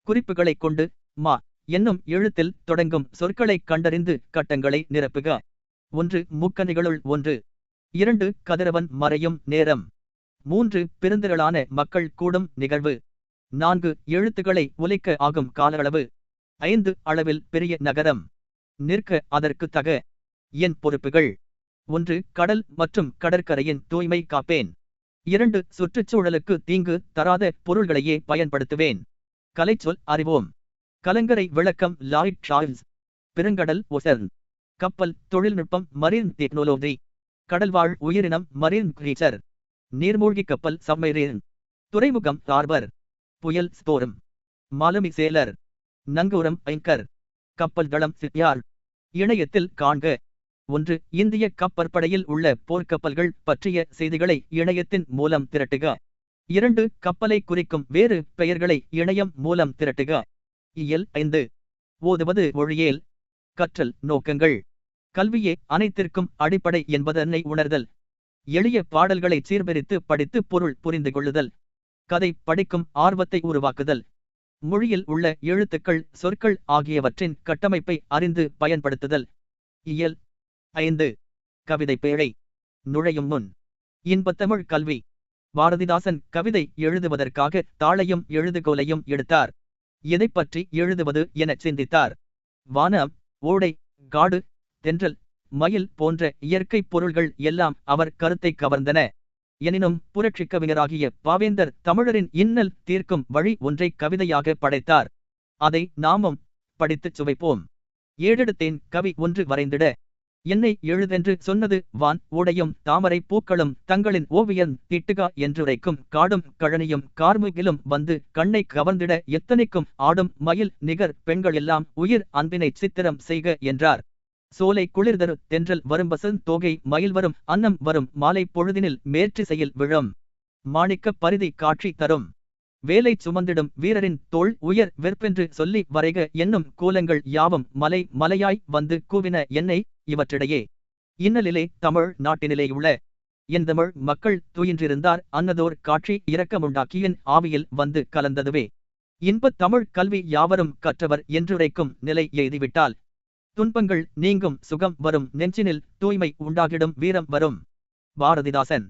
குறிப்புகளைக் கொண்டு மா என்னும் எழுத்தில் தொடங்கும் சொற்களைக் கண்டறிந்து கட்டங்களை நிரப்புக. 1. முக்கணிகளுள் 1. 2. கதிரவன் மறையும் நேரம். 3. பெருந்திரளான மக்கள் கூடும் நிகழ்வு. 4. எழுத்துக்களை ஒலிக்க ஆகும் கால அளவு. 5. அளவில் பெரிய நகரம். நிற்க அதற்கு தக. என் பொறுப்புகள்: 1. கடல் மற்றும் கடற்கரையின் தூய்மை காப்பேன். 2. சுற்றுச்சூழலுக்கு தீங்கு தராத பொருள்களையே பயன்படுத்துவேன். கலைச்சொல் அறிவோம். கலங்கரை விளக்கம் லாய்ட் சார்ல்ஸ். பெருங்கடல் ஒசர்ன். கப்பல் தொழில்நுட்பம் மரீன் டெக்னாலஜி. கடல்வாழ் உயிரினம் மரீன் கிரீச்சர். நீர்மூழ்கி கப்பல் சப்மரீன். துறைமுகம் ஹார்பர். புயல் ஸ்டோர்ம். மாலுமி சேலர். நங்கூரம் ஐங்கர். கப்பல் தளம் ஷிப்யார்ட். இணையத்தில் காண்க. 1. இந்திய கப்பற்படையில் உள்ள போர்க்கப்பல்கள் பற்றிய செய்திகளை இணையத்தின் மூலம் திரட்டுக. 2. கப்பலை குறிக்கும் வேறு பெயர்களை இணையம் மூலம் திரட்டுக. இயல் 5. ஓதுவது ஒழியேல். கற்றல் நோக்கங்கள்: கல்வியே அனைத்திற்கும் அடிப்படை என்பதனை உணர்தல். எளிய பாடல்களை சீர்பிரித்து படித்து பொருள் புரிந்து கொள்ளுதல். கதை படிக்கும் ஆர்வத்தை உருவாக்குதல். மொழியில் உள்ள எழுத்துக்கள் சொற்கள் ஆகியவற்றின் கட்டமைப்பை அறிந்து பயன்படுத்துதல். இயல் 5. கவிதை பேழை. நுழையும் முன் இன்பத்தமிழ் கல்வி. பாரதிதாசன் கவிதை எழுதுவதற்காக தாளையும் எழுதுகோலையும் எடுத்தார். எதைப் பற்றி எழுதுவது எனச் சிந்தித்தார். வானம், ஓடை, காடு, தென்றல், மயில் போன்ற இயற்கை பொருள்கள் எல்லாம் அவர் கருத்தை கவர்ந்தன. எனினும் புரட்சிக் கவிஞராகிய பாவேந்தர் தமிழரின் இன்னல் தீர்க்கும் வழி ஒன்றை கவிதையாக படைத்தார். அதை நாமும் படித்துச் சுவைப்போம். ஏழெடுத்தேன் கவி ஒன்று வரைந்திட. என்னை எழுதென்று சொன்னது வான் ஓடையும் தாமரை பூக்களும் தங்களின் ஓவியம் தீட்டுகா என்றுரைக்கும் காடும் கழனியும் கார்முகிலும் வந்து கண்ணை கவர்ந்திட எத்தனைக்கும் ஆடும் மயில் நிகர் பெண்கள் எல்லாம் உயிர் அன்பினை சித்திரம் செய்க என்றார். சோலை குளிர்தரு தென்றல் வரும்பசன் தோகை மயில் வரும் அன்னம் வரும் மாலை பொழுதினில் மேற்றிசையில் விழும் மாணிக்க பரிதி காட்சி தரும். வேலை சுமந்திடும் வீரரின் தோள் உயர் வெற்பென்று சொல்லி வரைக என்னும் கோலங்கள் யாவும் மலை மலையாய் வந்து கூவின என்னை. இவற்றிடையே இன்னலிலே தமிழ் நாட்டினிலே உள்ள என் தமிழ் மக்கள் துயின்றிருந்தார் அன்னதோர் காட்சி இரக்கமுண்டாக்கியின் ஆவியில் வந்து கலந்ததுவே. இன்பத் தமிழ் கல்வி யாவரும் கற்றவர் என்றுரைக்கும் நிலை எய்திவிட்டால் துன்பங்கள் நீங்கும் சுகம் வரும் நெஞ்சினில் தூய்மை உண்டாகிடும் வீரம் வரும். பாரதிதாசன்.